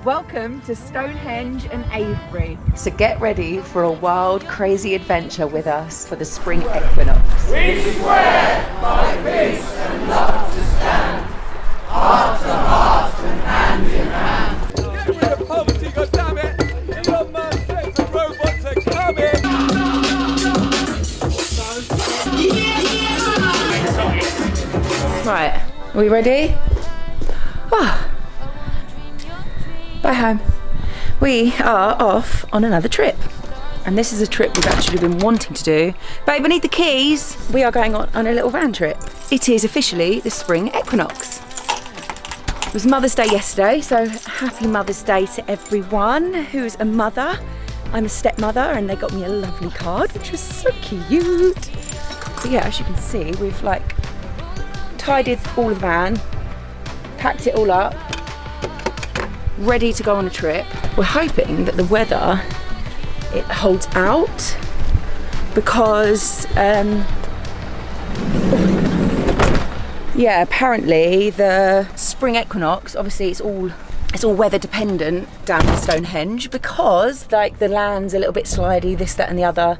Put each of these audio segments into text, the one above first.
Welcome to Stonehenge and Avebury. So get ready for a wild, crazy adventure with us for the spring equinox. We swear by peace and love to stand, heart to heart and hand in hand. Get rid of poverty, goddammit! Elon Musk says the robots are coming! Right, are we ready? Oh. Bye home. We are off on another trip. And this is a trip we've actually been wanting to do. Babe, I need the keys. We are going on a little van trip. It is officially the spring equinox. It was Mother's Day yesterday, so happy Mother's Day to everyone who's a mother. I'm a stepmother and they got me a lovely card, which was so cute. But yeah, as you can see, we've like tidied all the van, packed it all up, ready to go on a trip. We're hoping that the weather, it holds out because yeah, apparently the spring equinox, obviously it's all weather dependent down in Stonehenge because like the land's a little bit slidey, this, that and the other.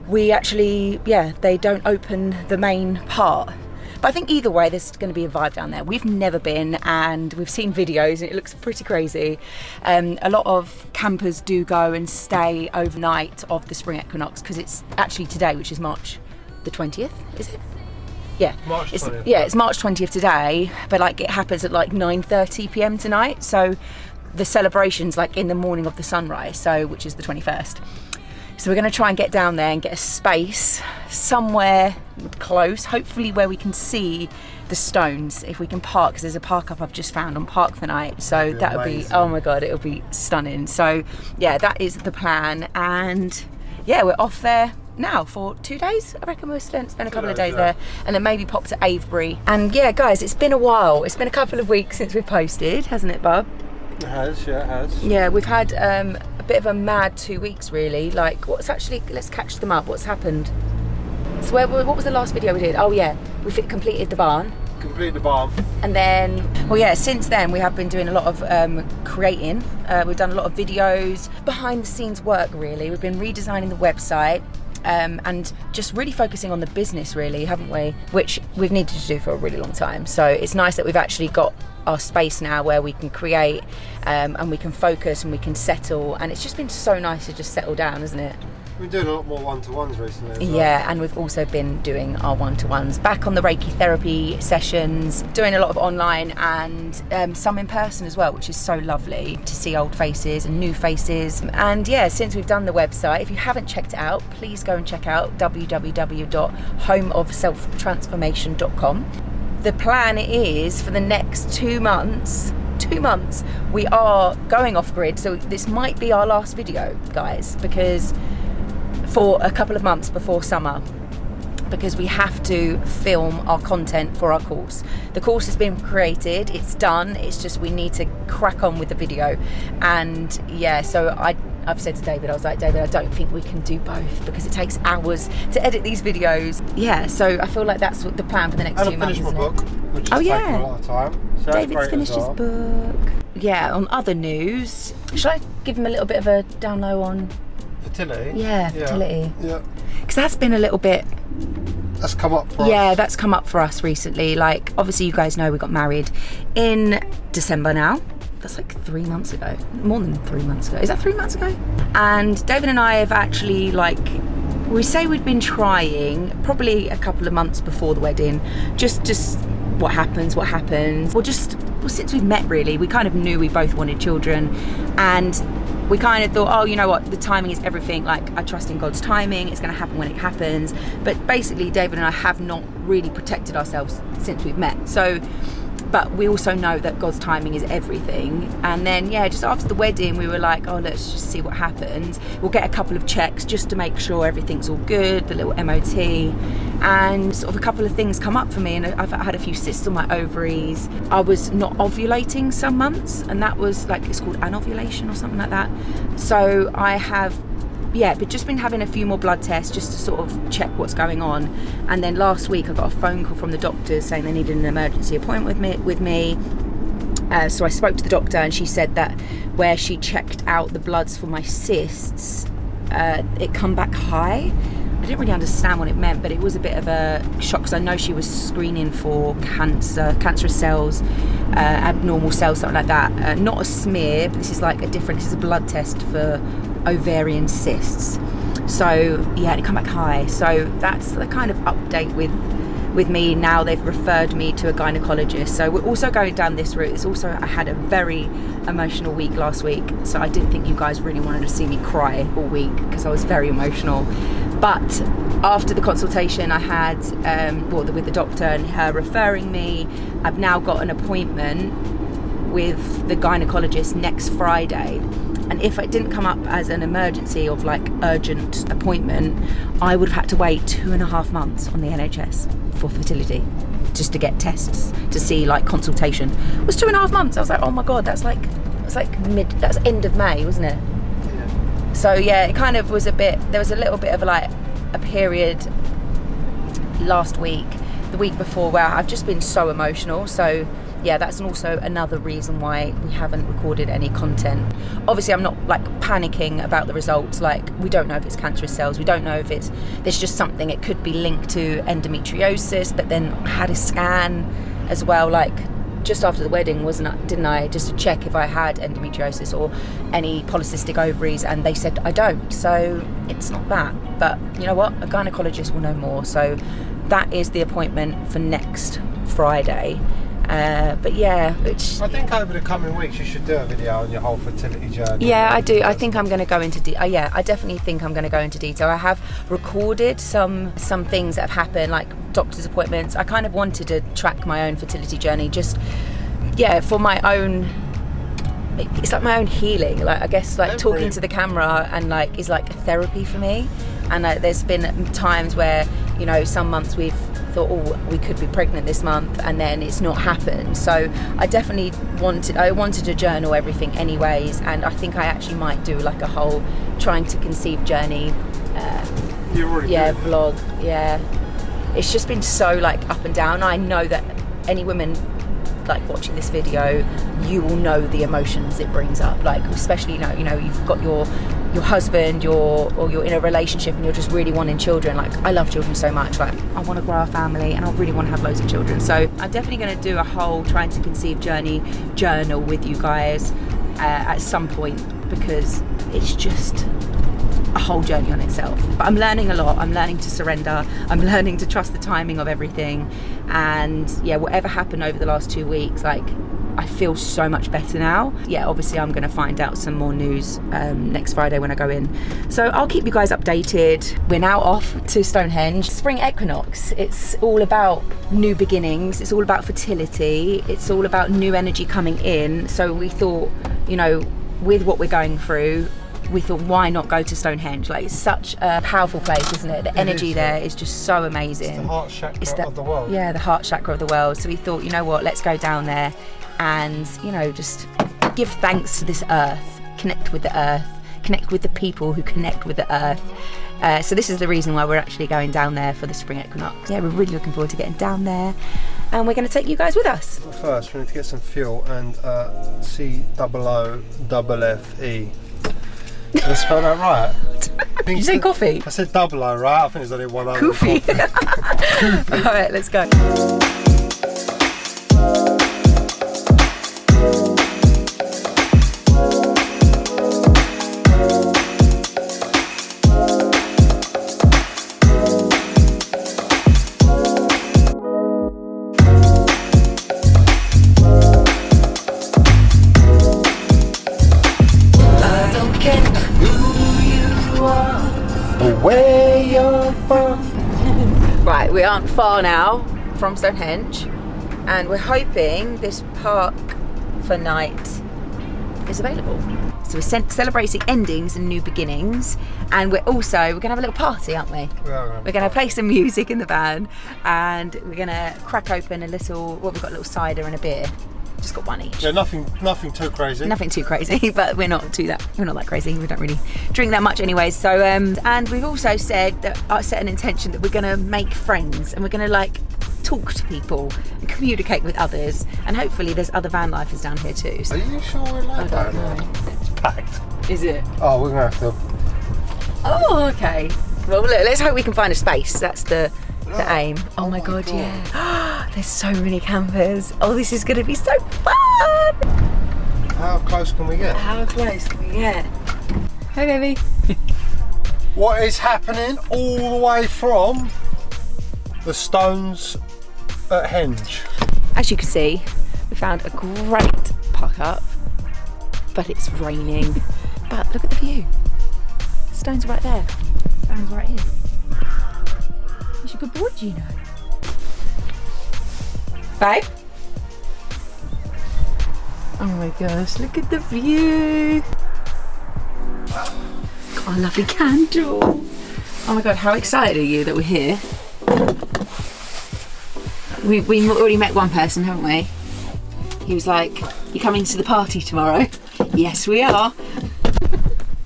We actually, yeah, they don't open the main part. But I think either way, there's going to be a vibe down there. We've never been and we've seen videos and it looks pretty crazy. A lot of campers do go and stay overnight of the spring equinox because it's actually today, which is March the 20th, is it? Yeah, March 20th. Yeah, it's March 20th today, but like it happens at like 9:30 p.m. tonight. So the celebration's like in the morning of the sunrise, so which is the 21st. So we're going to try and get down there and get a space somewhere close, hopefully where we can see the stones, if we can park, because there's a park up I've just found on Park the Night. So that would be, oh my God, it'll be stunning. So yeah, that is the plan. And yeah, we're off there now for 2 days. I reckon we'll spend a couple of days there and then maybe pop to Avebury. And yeah, guys, it's been a while. It's been a couple of weeks since we've posted, hasn't it, Bub? It has, yeah, it has. Yeah, we've had a bit of a mad 2 weeks really. Like what's actually, let's catch them up. What's happened? So what was the last video we did? Oh yeah, we completed the barn. Complete the barn. And then, well yeah, since then we have been doing a lot of creating. We've done a lot of videos, behind the scenes work really. We've been redesigning the website. And just really focusing on the business really, haven't we? Which we've needed to do for a really long time. So it's nice that we've actually got our space now where we can create and we can focus and we can settle. And it's just been so nice to just settle down, isn't it? We've been doing a lot more one-to-ones recently as well. Yeah, and we've also been doing our one-to-ones, back on the Reiki therapy sessions, doing a lot of online and some in person as well, which is so lovely to see old faces and new faces. And yeah, since we've done the website, if you haven't checked it out, please go and check out www.homeofselftransformation.com. The plan is for the next 2 months, we are going off grid. So this might be our last video, guys, because for a couple of months before summer, because we have to film our content for our course. The course has been created, it's done, it's just we need to crack on with the video. And yeah, so I've said to David, I was like, David, I don't think we can do both because it takes hours to edit these videos. Yeah, so I feel like that's what the plan for the next 2 months. And I've finished my book, which has taken a lot of time. So David's finished his book. Yeah, on other news, should I give him a little bit of a down low on fertility? Yeah, fertility. Yeah. Because that's been a little bit... That's come up for us. Yeah, that's come up for us recently. Like, obviously you guys know we got married in December now. That's like 3 months ago. More than 3 months ago. Is that 3 months ago? And David and I have actually, like, we say we'd been trying probably a couple of months before the wedding. Just what happens. Well, since we've met really, we kind of knew we both wanted children. And we kind of thought, oh, you know what, the timing is everything. Like, I trust in God's timing, it's going to happen when it happens. But basically, David and I have not really protected ourselves since we've met. So, but we also know that God's timing is everything. And then, yeah, just after the wedding, we were like, oh, let's just see what happens. We'll get a couple of checks just to make sure everything's all good, the little MOT. And sort of a couple of things come up for me, and I've had a few cysts on my ovaries. I was not ovulating some months, and that was like, it's called anovulation or something like that. So I have, yeah, but just been having a few more blood tests just to sort of check what's going on. And then last week I got a phone call from the doctors saying they needed an emergency appointment with me. So I spoke to the doctor, and she said that where she checked out the bloods for my cysts, it come back high. I didn't really understand what it meant, but it was a bit of a shock because I know she was screening for cancerous cells, abnormal cells, something like that. Not a smear, but this is a blood test for ovarian cysts. So yeah, it come back high. So that's the kind of update with me now. They've referred me to a gynecologist. So we're also going down this route. I had a very emotional week last week, so I didn't think you guys really wanted to see me cry all week because I was very emotional. But after the consultation I had with the doctor and her referring me, I've now got an appointment with the gynecologist next Friday. And if it didn't come up as an emergency of urgent appointment, I would have had to wait 2.5 months on the NHS for fertility just to get tests to see consultation. It was 2.5 months. I was like, oh my god, that's end of May, wasn't it? Yeah. So yeah, it kind of was there was a little bit of a period last week, the week before, where I've just been so emotional. So yeah, that's also another reason why we haven't recorded any content. Obviously, I'm not panicking about the results. We don't know if it's cancerous cells. We don't know if there's just something. It could be linked to endometriosis. But then I had a scan as well, just after the wedding, didn't I? Just to check if I had endometriosis or any polycystic ovaries, and they said I don't. So it's not that. But you know what? A gynecologist will know more. So that is the appointment for next Friday. But yeah, I think over the coming weeks you should do a video on your whole fertility journey. Yeah, I do. I think I'm going to go into I definitely think I'm going to go into detail. I have recorded some things that have happened, like doctor's appointments. I kind of wanted to track my own fertility journey, just for my own. It's my own healing. I guess talking to the camera and is a therapy for me. And there's been times where some months we've thought, oh, we could be pregnant this month, and then it's not happened. So I definitely wanted to journal everything anyways, and I think I actually might do a whole trying to conceive journey vlog. Yeah, it's just been so up and down. I know that any women watching this video, you will know the emotions it brings up, especially you've got your husband, or you're in a relationship and you're just really wanting children. I love children so much. I want to grow a family and I really want to have loads of children. So I'm definitely going to do a whole trying to conceive journal with you guys at some point, because it's just a whole journey on itself. But I'm learning a lot. I'm learning to surrender. I'm learning to trust the timing of everything. And yeah, whatever happened over the last 2 weeks, I feel so much better now. Yeah, obviously I'm going to find out some more news next Friday when I go in. So I'll keep you guys updated. We're now off to Stonehenge. Spring Equinox. It's all about new beginnings. It's all about fertility. It's all about new energy coming in. So we thought, with what we're going through, we thought, why not go to Stonehenge? It's such a powerful place, isn't it? The energy there is just so amazing. It's the heart chakra of the world. Yeah, the heart chakra of the world. So we thought, you know what, let's go down there and, just give thanks to this earth, connect with the earth, connect with the people who connect with the earth. So this is the reason why we're actually going down there for the spring equinox. Yeah, we're really looking forward to getting down there, and we're going to take you guys with us. First, we need to get some fuel and COOFFE. Did I spell that right? Did you say coffee? I said double O, right? I think there's only one O. Coffee. Alright, let's go. Where you're from. Right, we aren't far now from Stonehenge, and we're hoping this park for night is available. So we're celebrating endings and new beginnings, and we're going to have a little party, aren't we? We're going to play some music in the van, and we're going to crack open we've got a little cider and a beer. Just got one each. Yeah, nothing too crazy. Nothing too crazy, but we're not that crazy. We don't really drink that much anyways. So and we've also said that I set an intention that we're gonna make friends, and we're gonna talk to people and communicate with others. And hopefully there's other van lifers down here too. Are you sure we're allowed I don't that? know. It's packed. Is it? Oh, we're going to have to... Oh, okay. Well, look, let's hope we can find a space. That's the aim. Oh my god, yeah. There's so many campers. Oh, this is going to be so fun. How close can we get? How close can we get? Hey, baby. What is happening all the way from the stones at Henge? As you can see, we found a great park up, but it's raining. But look at the view. Stones right there. Stones right here. It's a good boy, you know. Babe? Oh my gosh, look at the view. Got a lovely candle. Oh my god, how excited are you that we're here? We already met one person, haven't we? He was like, "You coming to the party tomorrow?" Yes, we are.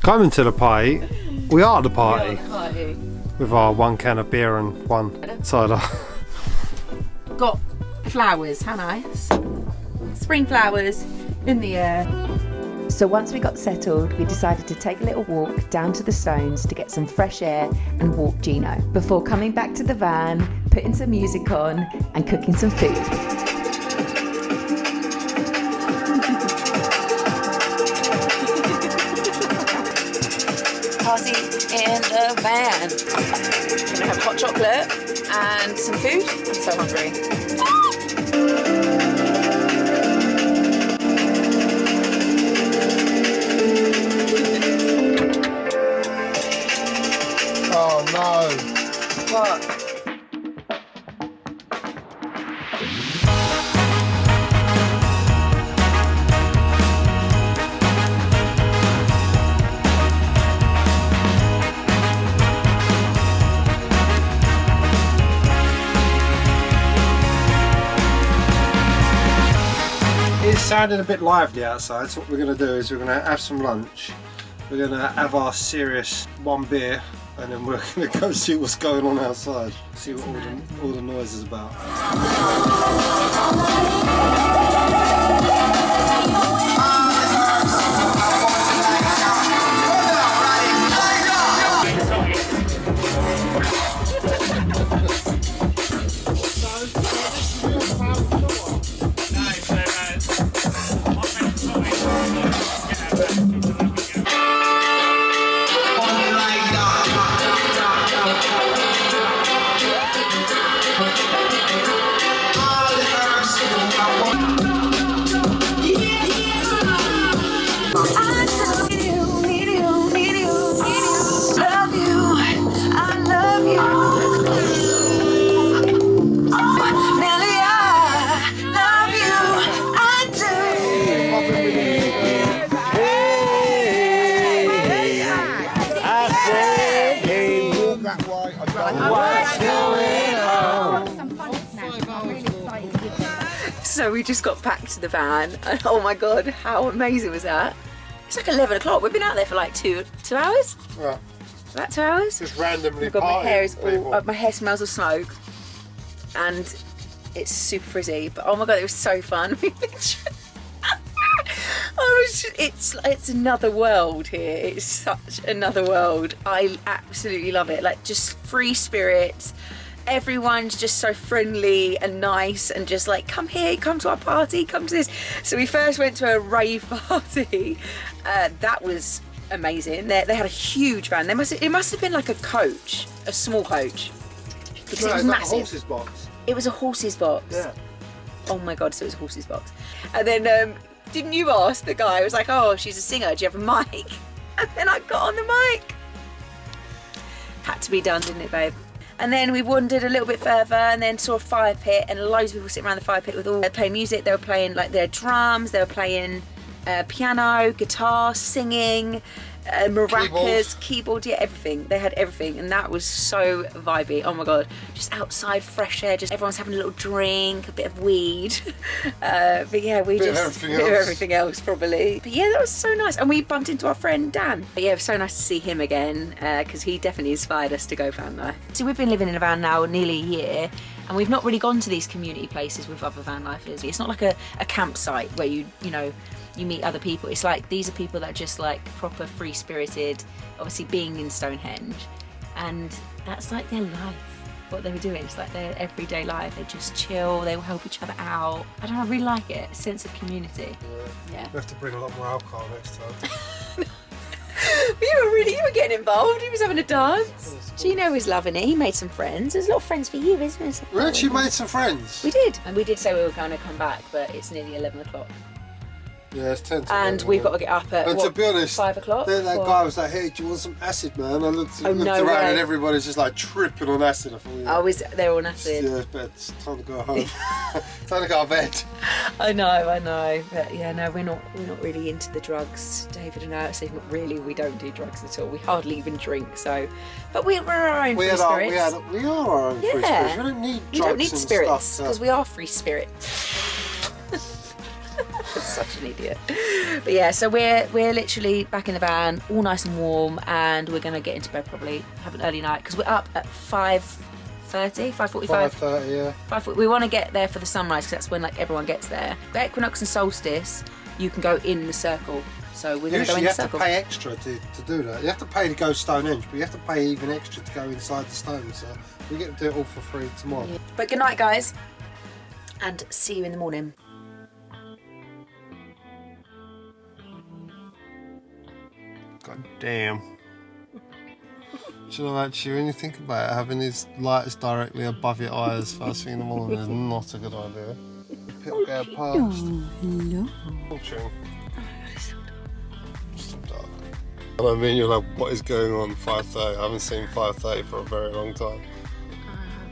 Coming to the party. We are the party. Party. With our 1 can of beer and 1 cider. Got flowers, how nice. Spring flowers in the air. So once we got settled, we decided to take a little walk down to the stones to get some fresh air and walk Gino before coming back to the van, putting some music on and cooking some food. Party in the van. We're gonna have hot chocolate and some food. I'm so hungry. Oh no. What? It's sounding a bit lively outside, so what we're going to do is we're going to have some lunch. We're going to have our serious 1 beer, and then we're going to go see what's going on outside. See what all the noise is about. So we just got back to the van and oh my god, how amazing was that? It's like 11 o'clock. We've been out there for like two hours? Yeah. About 2 hours? Just randomly Oh my god, my hair is people. all, my hair smells of smoke and it's super frizzy, but oh my god, it was so fun. It's another world here. It's such another world. I absolutely love it. Like, just free spirits. Everyone's just so friendly and nice and just like, come here, come to our party, come to this. So we first went to a rave party. That was amazing. They had a huge van. It must have been like a coach, a small coach. Because it was massive. Like a horse's box. It was a horse's box. Yeah. Oh my god, so it was a horse's box. And then didn't you ask the guy? I was like, oh, she's a singer, do you have a mic? And then I got on the mic. Had to be done, didn't it, babe? And then we wandered a little bit further and then saw a fire pit and loads of people sitting around the fire pit with all playing music. They were playing like their drums, they were playing piano, guitar, singing, maracas, keyboard, yeah, everything. They had everything and that was so vibey. Oh my god, just outside, fresh air, just everyone's having a little drink, a bit of weed. But yeah, we Bit just of everything else probably. But yeah, that was so nice. And we bumped into our friend Dan. But yeah, it was so nice to see him again because he definitely inspired us to go van life. So we've been living in a van now nearly a year And we've not really gone to these community places with other van lifers. It's not like a campsite where you meet other people. It's like these are people that are just like proper free spirited, obviously being in Stonehenge, and that's like their life. What they were doing, it's like their everyday life. They just chill, they will help each other out. I don't know, I really like it, a sense of community. Yeah. We have to bring a lot more alcohol next time. You were getting involved. He was having a dance. Gino was loving it. He made some friends. There's a lot of friends for you, isn't there? We actually made some friends. We did. And we did say we were going to come back, but it's nearly 11 o'clock. Yeah, it's 10 to And 11, we've got to get up at, and what, to be honest, 5 o'clock? that guy was like, hey, do you want some acid, man? I looked no around way. and everybody's just like tripping on acid. I thought, yeah. They were on acid. Yeah, but it's time to go home. Time to go to bed. I know. But yeah, no, we're not really into the drugs. David and I say not really. We don't do drugs at all. We hardly even drink. So, but we're our own free spirits. We are our own free spirits. We don't need drugs. You don't need and spirits stuff, because we are free spirits. Such an idiot. But yeah, so we're literally back in the van, all nice and warm, and we're gonna get into bed probably, have an early night because we're up at 5:30, 5:45. 5:30, yeah. 5:40. We want to get there for the sunrise because that's when like everyone gets there. But Equinox and solstice, you can go in the circle. So we're going to go in the circle. You have to pay extra to do that. You have to pay to go Stonehenge, but you have to pay even extra to go inside the stone. So we get to do it all for free tomorrow. Yeah. But good night, guys, and see you in the morning. God damn. Do you know, actually, when you think about it, having these lights directly above your eyes first thing in the morning is not a good idea. People get past. Hello. Still dark. And I mean, you're like, what is going on? 5:30. I haven't seen 5:30 for a very long time.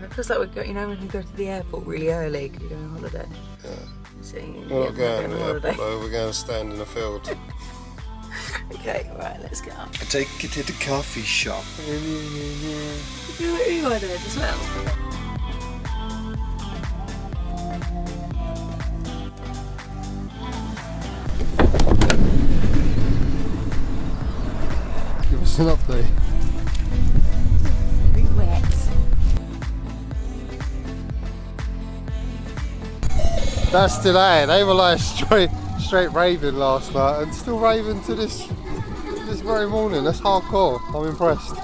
It feels like we're going, when you go to the airport really early because you're going on holiday. Yeah. So, We're not going to the airport though, we're going to stand in the field. Okay, right, let's get up. Take you to the coffee shop. You are there as well. Give us an update. Very wet. That's today. They were like straight raving last night and still raving to this very morning. That's hardcore. I'm impressed.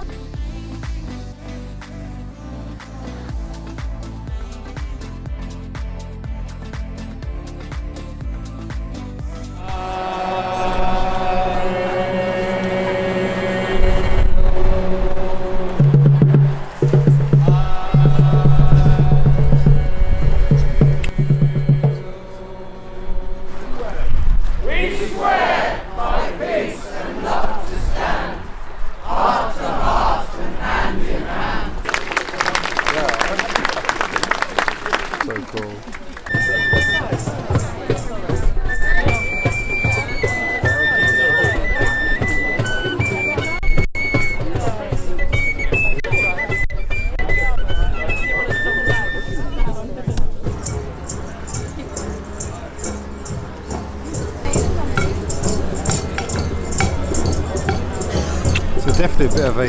Definitely a bit of a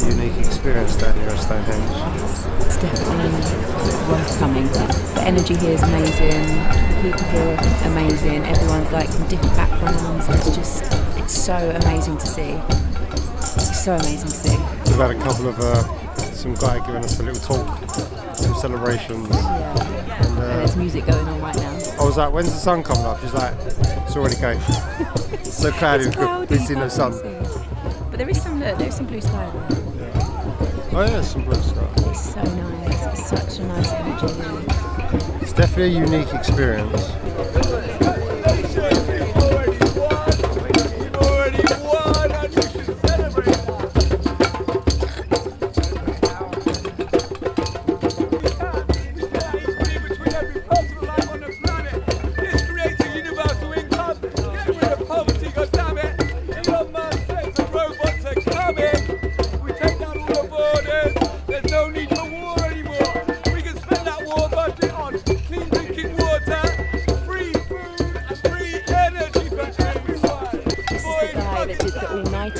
unique experience down here at Stonehenge. It's definitely worth coming. The energy here is amazing, the people here are amazing, everyone's like from different backgrounds. It's so amazing to see. It's so amazing to see. We've had a couple of, some guy giving us a little talk, some celebrations. Yeah. And there's music going on right now. I was like, when's the sun coming up? She's like, it's already going. It's so cloudy, we see no sun. But there's some blue sky there. Oh yeah, some blue sky. It's so nice. It's such a nice energy. It's definitely a unique experience.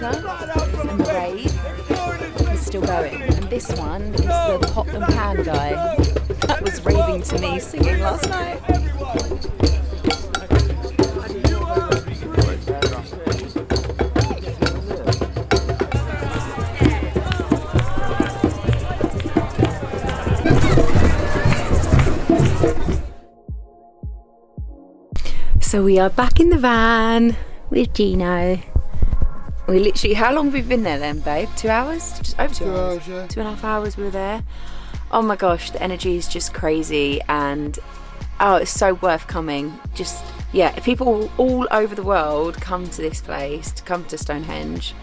And the rave is still going, and this one is the pot and pan guy. was raving to me singing last night. So we are back in the van with Gino. We literally, how long have we been there then, babe? 2 hours? Just over 2 hours. Yeah. 2.5 hours we were there. Oh my gosh, the energy is just crazy, and oh, it's so worth coming. Just, yeah, people all over the world come to this place, to come to Stonehenge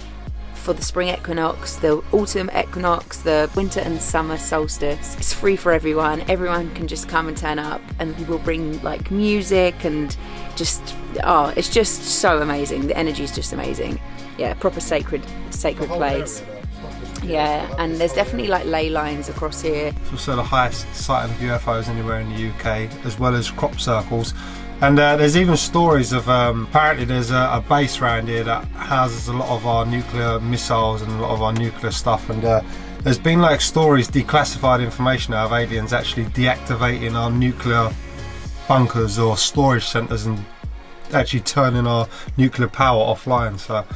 for the spring equinox, the autumn equinox, the winter and summer solstice. It's free for everyone. Everyone can just come and turn up, and we'll bring like music and just, oh, it's just so amazing. The energy is just amazing. Yeah, proper sacred place. Yeah, and there's definitely like ley lines across here. It's also the highest sighting of UFOs anywhere in the UK, as well as crop circles. And there's even stories of, apparently there's a base around here that houses a lot of our nuclear missiles and a lot of our nuclear stuff. And there's been like stories, declassified information out of aliens actually deactivating our nuclear bunkers or storage centres and actually turning our nuclear power offline. So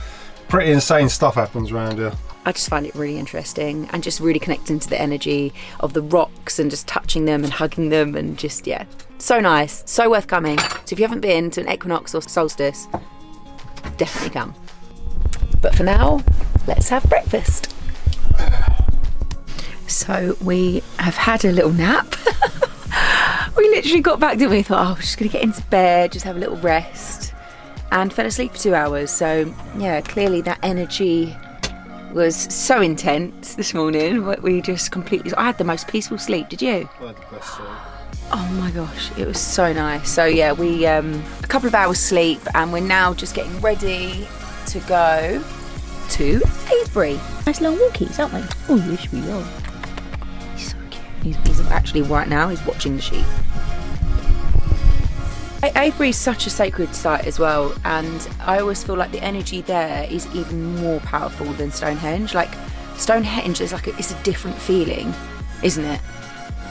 pretty insane stuff happens around here. I just find it really interesting, and just really connecting to the energy of the rocks and just touching them and hugging them, and just, yeah, so nice, so worth coming. So if you haven't been to an equinox or solstice, definitely come. But for now, let's have breakfast. So we have had a little nap. We literally got back, didn't we? Thought, oh, we're just gonna get into bed, just have a little rest, and fell asleep for 2 hours. So yeah, clearly that energy was so intense this morning. We just completely, I had the most peaceful sleep. Did you? I had the best sleep. Oh my gosh, it was so nice. So yeah, we a couple of hours sleep, and we're now just getting ready to go to Avebury. Nice long walkies, aren't we? Oh yes, we are. He's so cute. He's actually right now, he's watching the sheep. Avebury is such a sacred site as well, and I always feel like the energy there is even more powerful than Stonehenge. Like Stonehenge is like it's a different feeling, isn't it?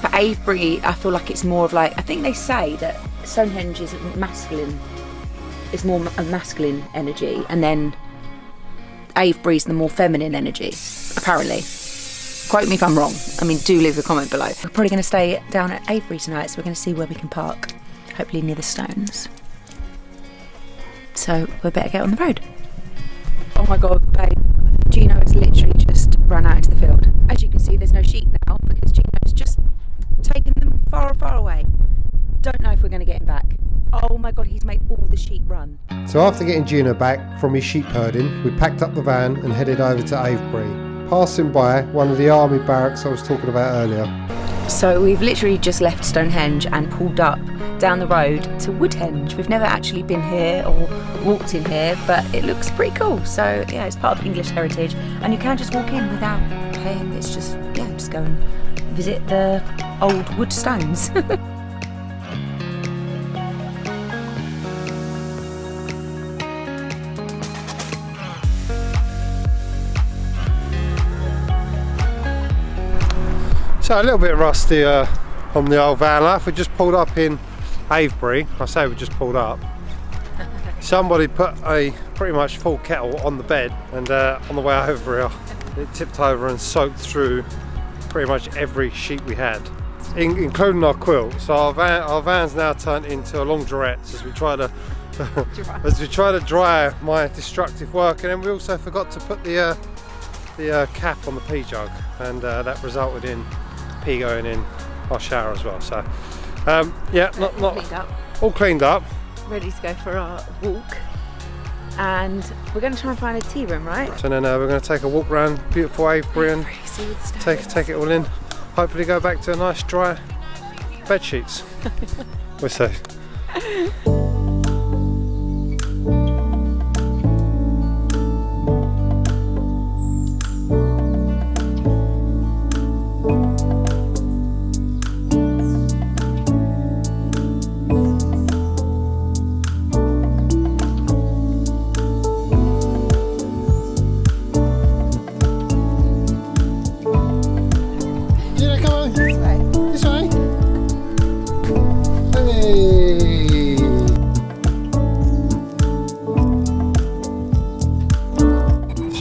But Avebury, I feel like it's more of like, I think they say that Stonehenge is masculine, it's more a masculine energy, and then Avebury's the more feminine energy, apparently. Quote me if I'm wrong. I mean, do leave a comment below. We're probably going to stay down at Avebury tonight, so we're going to see where we can park. Hopefully near the stones. So we better get on the road. Oh my god, babe. Gino has literally just run out into the field. As you can see, there's no sheep now because Gino's just taken them far, far away. Don't know if we're going to get him back. Oh my god, he's made all the sheep run. So after getting Gino back from his sheep herding, we packed up the van and headed over to Avebury, passing by one of the army barracks I was talking about earlier. So we've literally just left Stonehenge and pulled up down the road to Woodhenge. We've never actually been here or walked in here, but it looks pretty cool. So yeah, it's part of English heritage, and you can just walk in without paying. It's just, yeah, just go and visit the old wood stones. So a little bit rusty on the old van life. We just pulled up in Avebury. I say we just pulled up. Somebody put a pretty much full kettle on the bed, and on the way over here it tipped over and soaked through pretty much every sheet we had, including our quilt. So our van's now turned into a laundrette as we try to dry my destructive work, and then we also forgot to put the cap on the pee jug, and that resulted in pee going in our shower as well. So yeah, not cleaned up. All cleaned up, Ready to go for our walk, and we're going to try and find a tea room, right? so then we're going to take a walk around beautiful Avebury and See the stones. take it all in, hopefully go back to a nice dry bed sheets. We'll see. This way.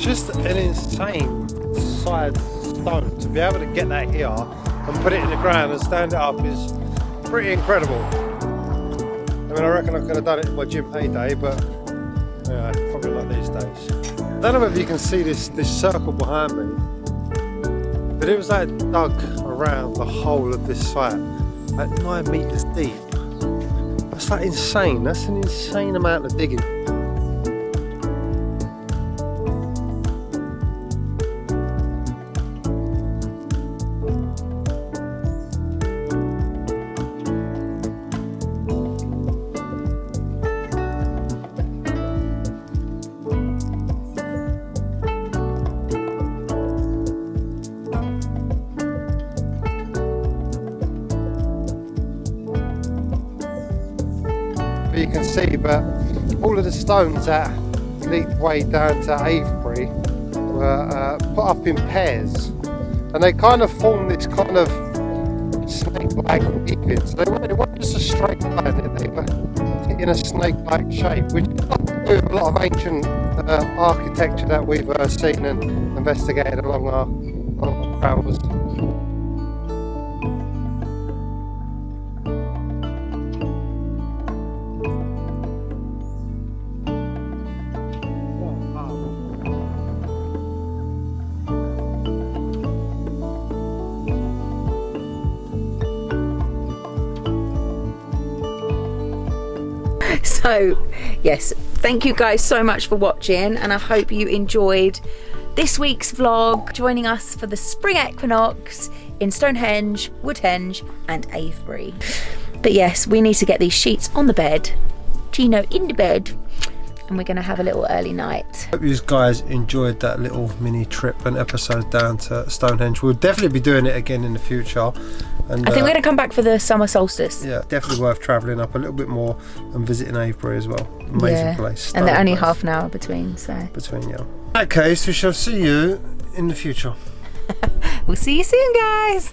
just an insane size stone. To be able to get that here and put it in the ground and stand it up is pretty incredible. I mean, I reckon I could have done it in my gym heyday, but yeah, probably not these days. I don't know if you can see this circle behind me, but it was like dug around the whole of this site, like 9 meters deep. That's like insane. That's an insane amount of digging. You can see, but all of the stones that lead way down to Avebury were put up in pairs, and they kind of form this kind of snake-like weaving. So they weren't just a straight line; they were in a snake-like shape, which is with a lot of ancient architecture that we've seen and investigated along our travels. So yes, thank you guys so much for watching, and I hope you enjoyed this week's vlog, joining us for the spring equinox in Stonehenge, Woodhenge and Avebury. But yes, we need to get these sheets on the bed, Gino in the bed, and we're going to have a little early night. Hope you guys enjoyed that little mini trip and episode down to Stonehenge. We'll definitely be doing it again in the future. And, I think we're going to come back for the summer solstice. Yeah, definitely worth travelling up a little bit more and visiting Avebury as well. Amazing place. And they're only place. half an hour between, so. Between, yeah. In that case, we shall see you in the future. We'll see you soon, guys.